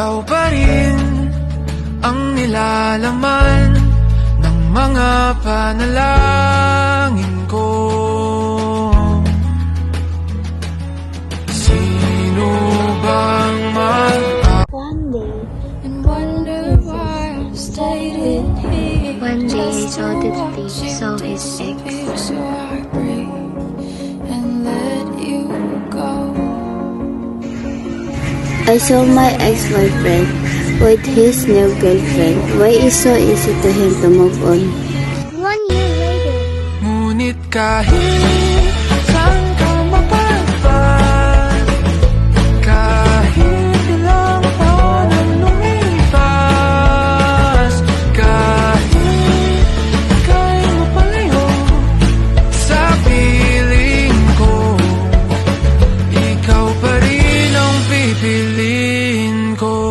Ikaw pa rin ang nilalaman ng mga panalangin ko. Sino bang One day, and wonder why I stayed in here. One day he saw the thief, saw his ex. So I breathe and let you go. I saw my ex-boyfriend with his new girlfriend. Why is so easy to him to move on? 1 year later, ngunit kahit saan ka mapadpad, kahit ilang taon ang lumipas, kahit ika'y mapalayo sa piling ko, ikaw pa rin ang pipiliin ko.